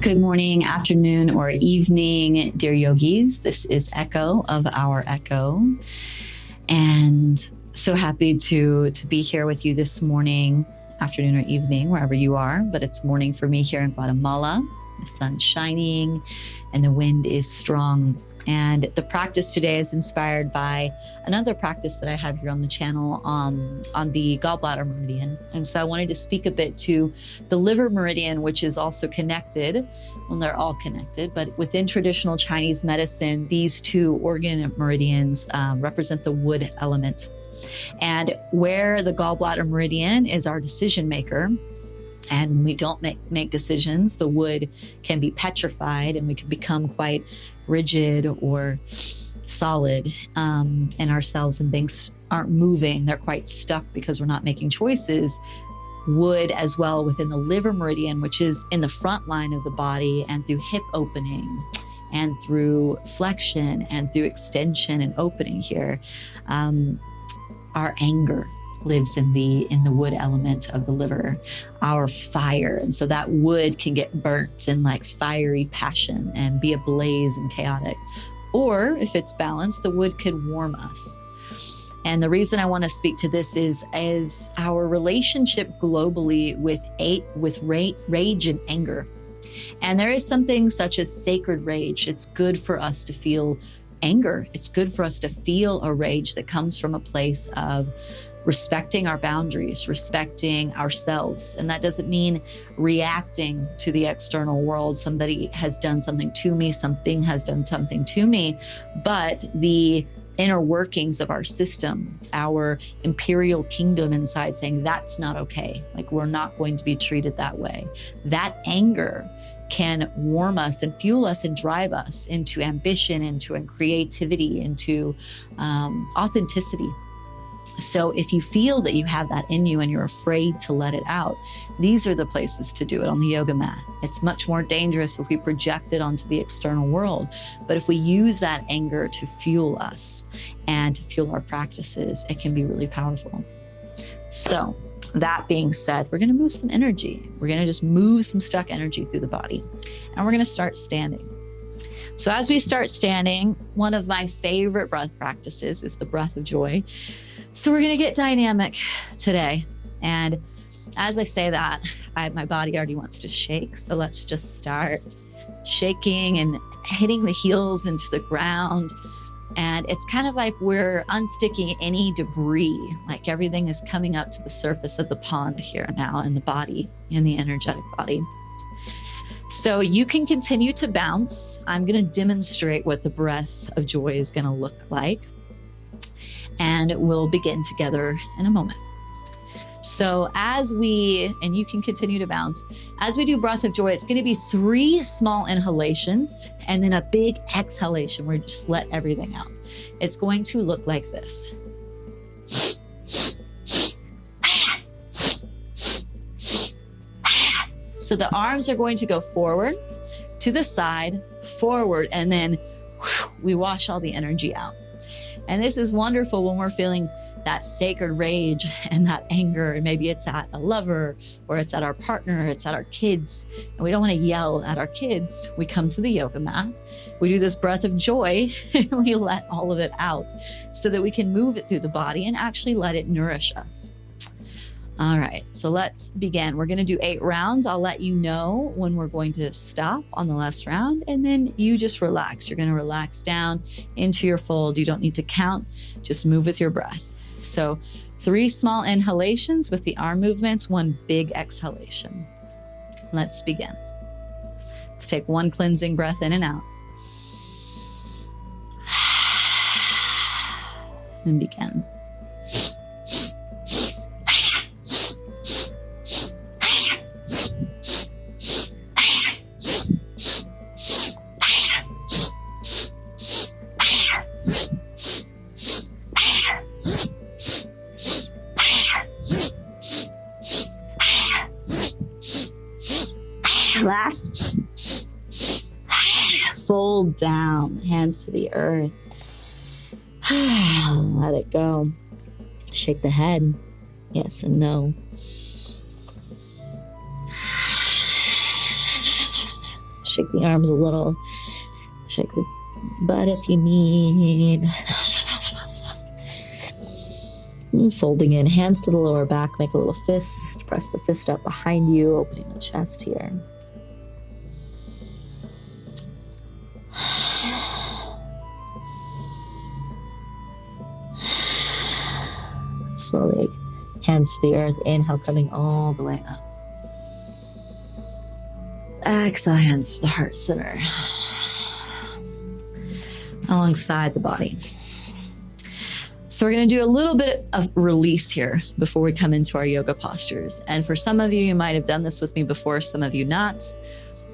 Good morning, afternoon, or evening, dear yogis. This is Echo of our Echo. And so happy to be here with you this morning, afternoon, or evening, wherever you are. But it's morning for me here in Guatemala. The sun's shining and the wind is strong. And the practice today is inspired by another practice that I have here on the channel on the gallbladder meridian. And so I wanted to speak a bit to the liver meridian, which is also connected. Well, they're all connected, but within traditional Chinese medicine, these two organ meridians represent the wood element. And where the gallbladder meridian is our decision maker, and we don't make decisions, the wood can be petrified and we can become quite rigid or solid, and our cells and things aren't moving. They're quite stuck because we're not making choices. Wood as well within the liver meridian, which is in the front line of the body, and through hip opening and through flexion and through extension and opening here, our anger lives in the wood element of the liver, our fire. And so that wood can get burnt in like fiery passion and be ablaze and chaotic. Or if it's balanced, the wood could warm us. And the reason I want to speak to this is our relationship globally with rage and anger. And there is something such as sacred rage. It's good for us to feel anger. It's good for us to feel a rage that comes from a place of respecting our boundaries, respecting ourselves. And that doesn't mean reacting to the external world. Somebody has done something to me, something has done something to me, but the inner workings of our system, our imperial kingdom inside saying that's not okay. Like we're not going to be treated that way. That anger can warm us and fuel us and drive us into ambition, into creativity, into authenticity. So if you feel that you have that in you and you're afraid to let it out, these are the places to do it on the yoga mat. It's much more dangerous if we project it onto the external world. But if we use that anger to fuel us and to fuel our practices, it can be really powerful. So that being said, we're going to move some energy. We're going to just move some stuck energy through the body. And we're going to start standing. So as we start standing, one of my favorite breath practices is the breath of joy. So we're going to get dynamic today. And as I say that, my body already wants to shake. So let's just start shaking and hitting the heels into the ground. And it's kind of like we're unsticking any debris, like everything is coming up to the surface of the pond here now in the body, in the energetic body. So you can continue to bounce. I'm going to demonstrate what the breath of joy is going to look like. And we'll begin together in a moment. So and you can continue to bounce, as we do breath of joy, it's going to be 3 small inhalations and then a big exhalation where you just let everything out. It's going to look like this. So the arms are going to go forward, to the side, forward, and then we wash all the energy out. And this is wonderful when we're feeling that sacred rage and that anger. And maybe it's at a lover, or it's at our partner, it's at our kids. And we don't want to yell at our kids. We come to the yoga mat. We do this breath of joy and we let all of it out so that we can move it through the body and actually let it nourish us. All right, so let's begin. We're going to do 8 rounds. I'll let you know when we're going to stop on the last round, and then you just relax. You're going to relax down into your fold. You don't need to count, just move with your breath. So 3 small inhalations with the arm movements, 1 big exhalation. Let's begin. Let's take 1 cleansing breath in and out. And begin. Last. Fold down, hands to the earth. Let it go. Shake the head. Yes and no. Shake the arms a little. Shake the butt if you need. Folding in, hands to the lower back, make a little fist. Press the fist up behind you, opening the chest here. Slowly, hands to the earth. Inhale, coming all the way up. Exhale, hands to the heart center. Alongside the body. So we're going to do a little bit of release here before we come into our yoga postures. And for some of you, you might have done this with me before, some of you not.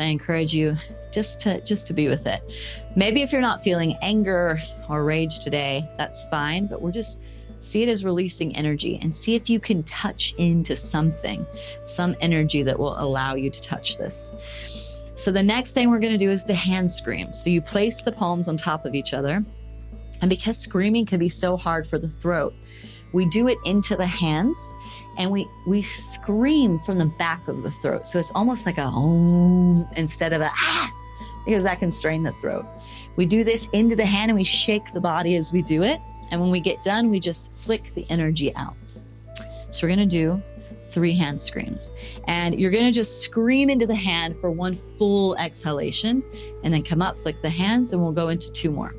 I encourage you just to be with it. Maybe if you're not feeling anger or rage today, that's fine, but we're just see it as releasing energy and see if you can touch into something, some energy that will allow you to touch this. So the next thing we're going to do is the hand scream. So you place the palms on top of each other. And because screaming can be so hard for the throat, we do it into the hands and we scream from the back of the throat. So it's almost like a om instead of a ah, because that can strain the throat. We do this into the hand and we shake the body as we do it. And when we get done, we just flick the energy out. So we're going to do 3 hand screams. And you're going to just scream into the hand for 1 full exhalation and then come up, flick the hands, and we'll go into 2 more.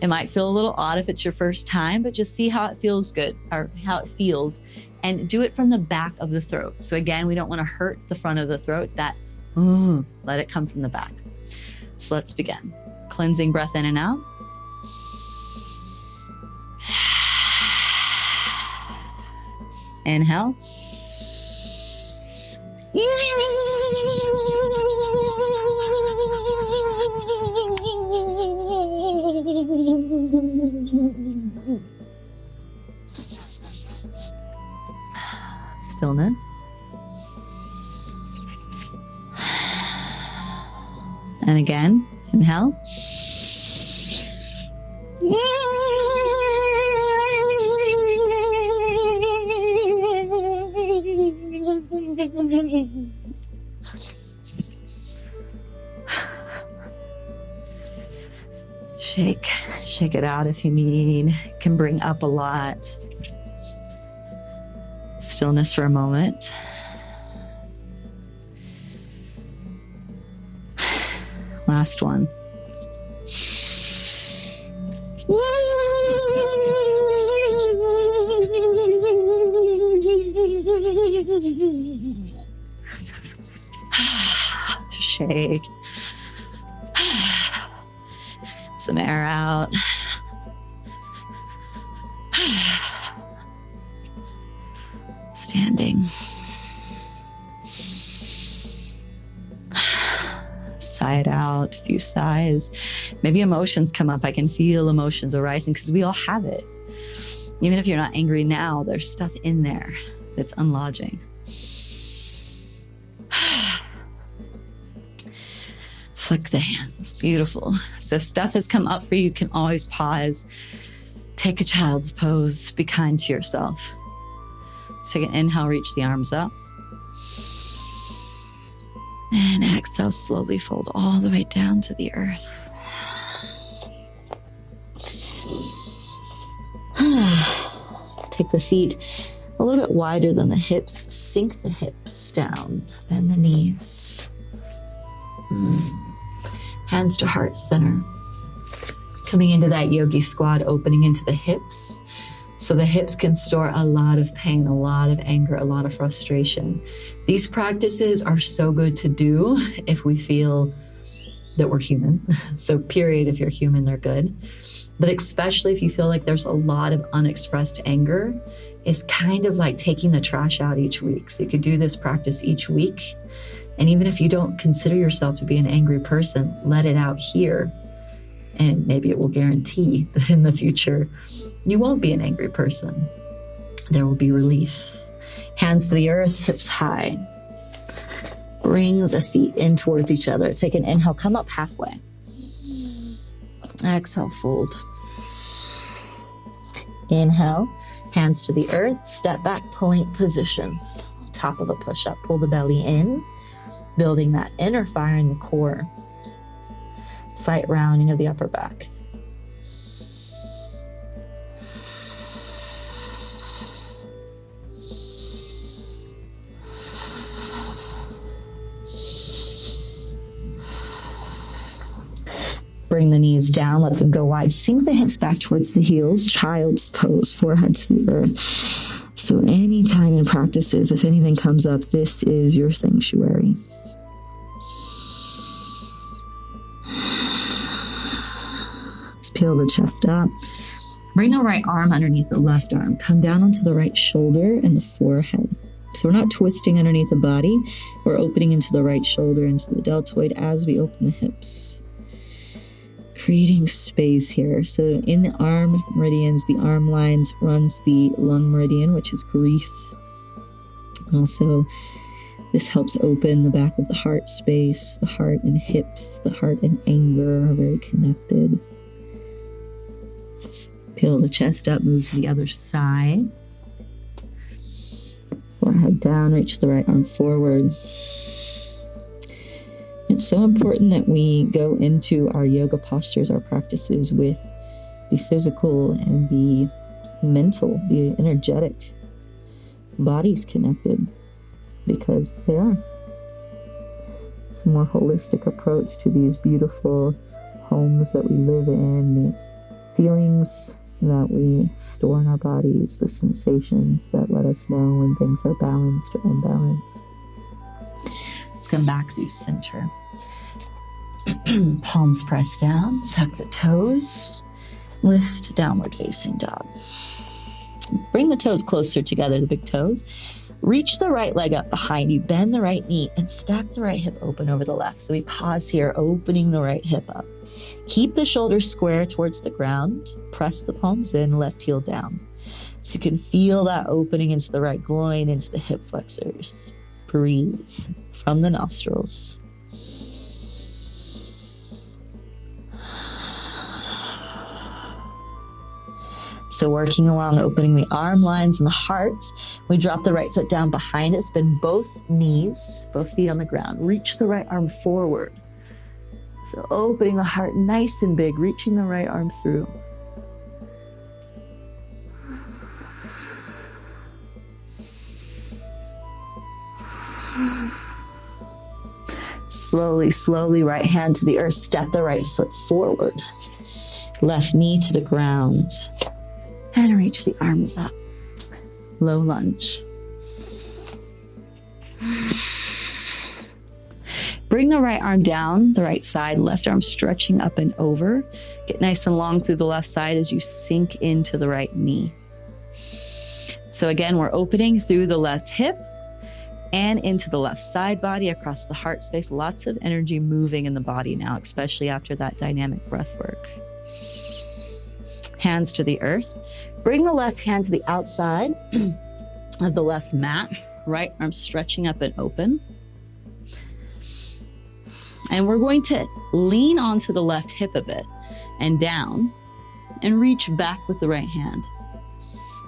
It might feel a little odd if it's your first time, but just see how it feels good or how it feels and do it from the back of the throat. So again, we don't want to hurt the front of the throat. Let it come from the back. So let's begin. Cleansing breath in and out. Inhale. Stillness. And again, inhale. Shake it out if you need. It can bring up a lot. Stillness for a moment. Last one. Shake. Some air out. Standing. Sigh it out, a few sighs. Maybe emotions come up. I can feel emotions arising because we all have it. Even if you're not angry now, there's stuff in there that's unlodging. Flick the hands. Beautiful. So if stuff has come up for you, you can always pause. Take a child's pose. Be kind to yourself. So take an inhale, reach the arms up. And exhale, slowly fold all the way down to the earth. Take the feet a little bit wider than the hips. Sink the hips down. Bend the knees. Hands to heart center. Coming into that yogi squat, opening into the hips. So the hips can store a lot of pain, a lot of anger, a lot of frustration. These practices are so good to do if we feel that we're human. So period, if you're human, they're good. But especially if you feel like there's a lot of unexpressed anger, it's kind of like taking the trash out each week. So you could do this practice each week. And even if you don't consider yourself to be an angry person, let it out here. And maybe it will guarantee that in the future, you won't be an angry person. There will be relief. Hands to the earth, hips high. Bring the feet in towards each other. Take an inhale, come up halfway. Exhale, fold. Inhale, hands to the earth, step back, plank position. Top of the push-up, pull the belly in. building that inner fire in the core. Slight rounding of the upper back. Bring the knees down, let them go wide. Sink the hips back towards the heels. Child's pose, forehead to the earth. So anytime in practices, if anything comes up, this is your sanctuary. Let's peel the chest up. Bring the right arm underneath the left arm. Come down onto the right shoulder and the forehead. So we're not twisting underneath the body. We're opening into the right shoulder, into the deltoid as we open the hips. Creating space here. So in the arm meridians, the arm lines runs the lung meridian, which is grief. Also, this helps open the back of the heart space. The heart and hips, the heart and anger are very connected. Let's peel the chest up, move to the other side. Forehead down, reach the right arm forward. It's so important that we go into our yoga postures, our practices with the physical and the mental, the energetic bodies connected, because they are. It's a more holistic approach to these beautiful homes that we live in, the feelings that we store in our bodies, the sensations that let us know when things are balanced or imbalanced. Let's come back through center. Palms pressed down, tuck the toes, lift downward facing dog. Bring the toes closer together, the big toes. Reach the right leg up behind you, bend the right knee, and stack the right hip open over the left. So we pause here, opening the right hip up. Keep the shoulders square towards the ground. Press the palms in, left heel down. So you can feel that opening into the right groin, into the hip flexors. Breathe from the nostrils. So working along, opening the arm lines and the heart. We drop the right foot down behind us, bend both knees, both feet on the ground. Reach the right arm forward. So opening the heart nice and big, reaching the right arm through. Slowly, slowly, right hand to the earth, step the right foot forward. Left knee to the ground. And reach the arms up. Low lunge. Bring the right arm down, the right side, left arm stretching up and over. Get nice and long through the left side as you sink into the right knee. So again, we're opening through the left hip and into the left side body, across the heart space. Lots of energy moving in the body now, especially after that dynamic breath work. Hands to the earth. Bring the left hand to the outside of the left mat. Right arm stretching up and open. And we're going to lean onto the left hip a bit and down and reach back with the right hand.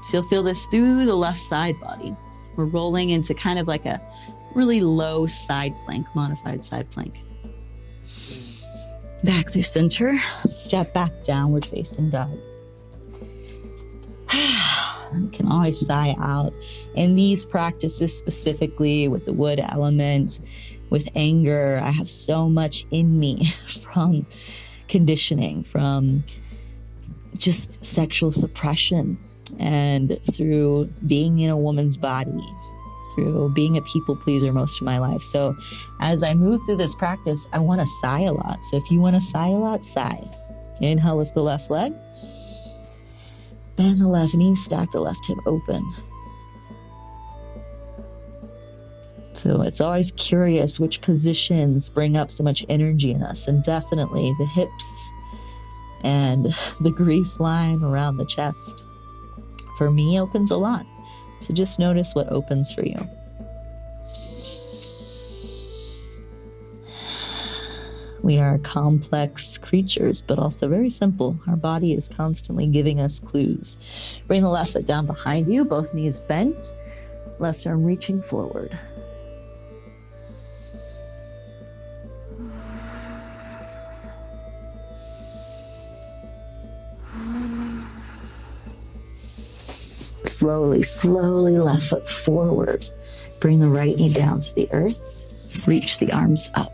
So you'll feel this through the left side body. We're rolling into kind of like a really low side plank, modified side plank. Back through center, step back, downward facing dog. You can always sigh out. In these practices, specifically with the wood element, with anger, I have so much in me from conditioning, from just sexual suppression, and through being in a woman's body, through being a people pleaser most of my life. So as I move through this practice, I want to sigh a lot. So if you want to sigh a lot, sigh. Inhale, lift the left leg. Bend the left knee, stack the left hip open. So it's always curious which positions bring up so much energy in us. And definitely the hips and the grief line around the chest, for me, opens a lot. So just notice what opens for you. We are complex creatures, but also very simple. Our body is constantly giving us clues. Bring the left foot down behind you, both knees bent, left arm reaching forward. slowly, slowly left foot forward. Bring the right knee down to the earth. Reach the arms up.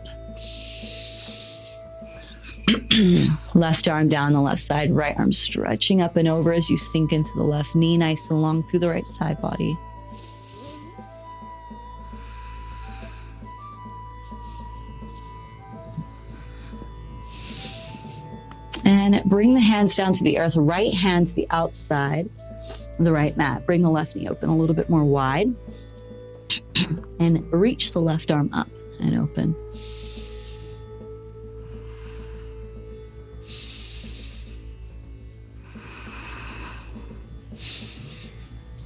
Left arm down the left side, right arm stretching up and over as you sink into the left knee, nice and long through the right side body. And bring the hands down to the earth, right hand to the outside of the right mat. Bring the left knee open a little bit more wide. And reach the left arm up and open.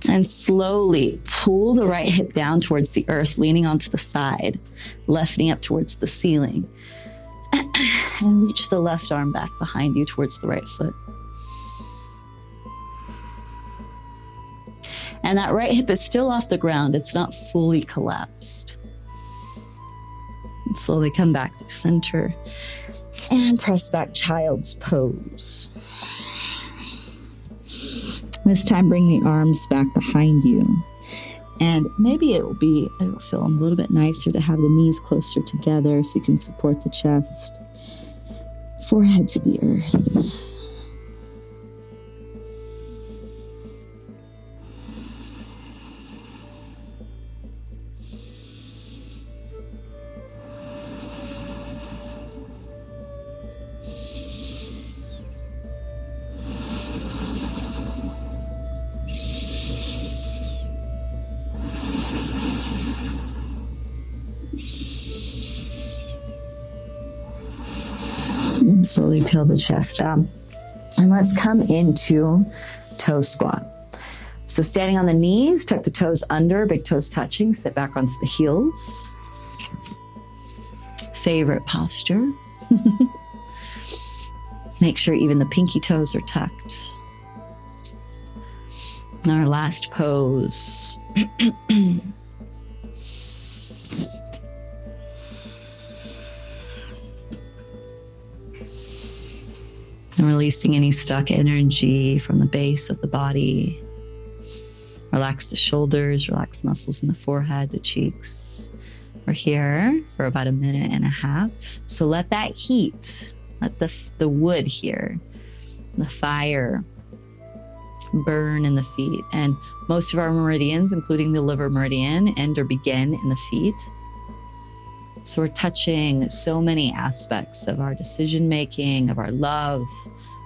And slowly pull the right hip down towards the earth, leaning onto the side, left knee up towards the ceiling. And reach the left arm back behind you towards the right foot. And that right hip is still off the ground. It's not fully collapsed. And slowly come back through center and press back child's pose. This time, bring the arms back behind you. And maybe it'll feel a little bit nicer to have the knees closer together so you can support the chest. Forehead to the earth. And slowly peel the chest up. And let's come into toe squat. So standing on the knees, tuck the toes under, big toes touching, sit back onto the heels. Favorite posture. Make sure even the pinky toes are tucked. And our last pose. And releasing any stuck energy from the base of the body. Relax the shoulders, relax the muscles in the forehead, the cheeks. We're here for about 1.5 minutes. So let that heat, let the wood here, the fire burn in the feet. And most of our meridians, including the liver meridian, end or begin in the feet. So we're touching so many aspects of our decision-making, of our love,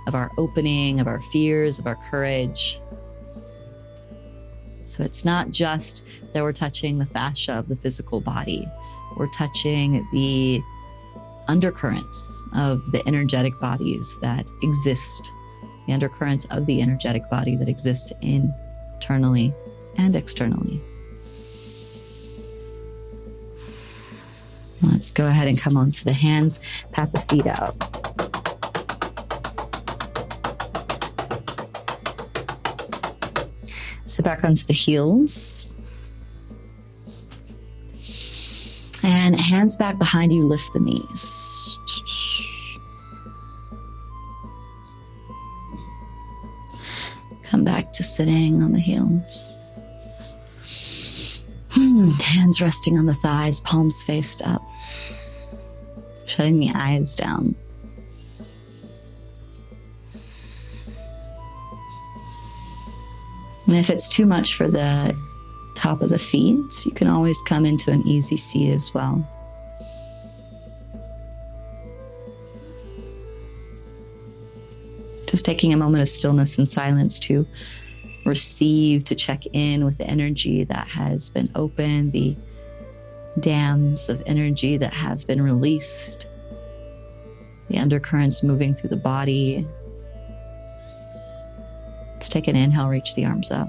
of our opening, of our fears, of our courage. So it's not just that we're touching the fascia of the physical body. We're touching the undercurrents of the energetic bodies that exist, the undercurrents of the energetic body that exists internally and externally. Let's go ahead and come onto the hands, pat the feet out. Sit back onto the heels. And hands back behind you, lift the knees. Come back to sitting on the heels. Hands resting on the thighs, palms faced up. Shutting the eyes down. And if it's too much for the top of the feet, you can always come into an easy seat as well. Just taking a moment of stillness and silence to receive, to check in with the energy that has been opened, the dams of energy that have been released, the undercurrents moving through the body. Let's take an inhale, reach the arms up.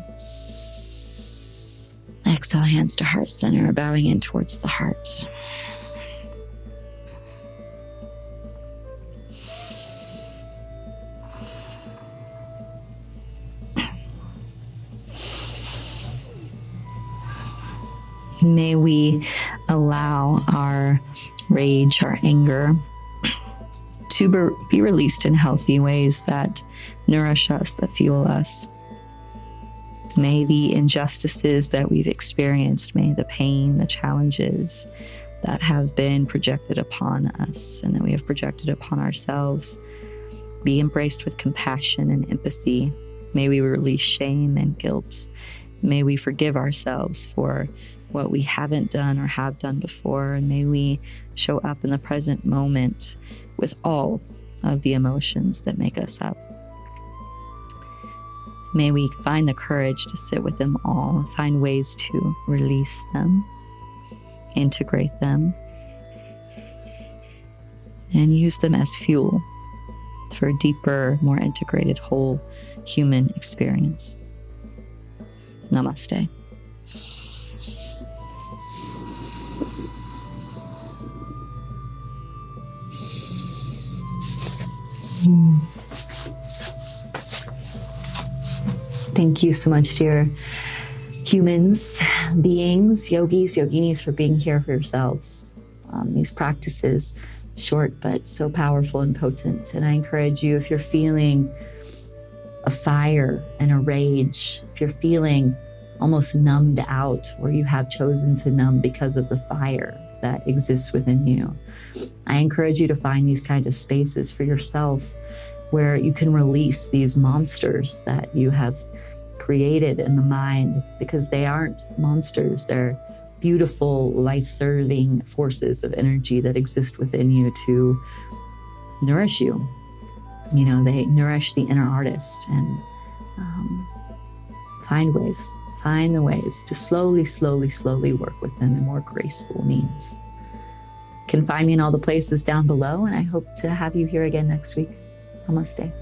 Exhale, hands to heart center, bowing in towards the heart. May we allow our rage, our anger to be released in healthy ways that nourish us, that fuel us. May the injustices that we've experienced, may the pain, the challenges that have been projected upon us and that we have projected upon ourselves be embraced with compassion and empathy. May we release shame and guilt. May we forgive ourselves for what we haven't done or have done before. And may we show up in the present moment with all of the emotions that make us up. May we find the courage to sit with them all, find ways to release them, integrate them, and use them as fuel for a deeper, more integrated, whole human experience. Namaste. Thank you so much, dear humans, beings, yogis, yoginis, for being here for yourselves. These practices, short but so powerful and potent. And I encourage you, if you're feeling a fire and a rage, if you're feeling almost numbed out, or you have chosen to numb because of the fire that exists within you, I encourage you to find these kind of spaces for yourself where you can release these monsters that you have created in the mind, because they aren't monsters. They're beautiful, life-serving forces of energy that exist within you to nourish you. You know, they nourish the inner artist, and find the ways to slowly work with them in more graceful means. You can find me in all the places down below, and I hope to have you here again next week. Namaste.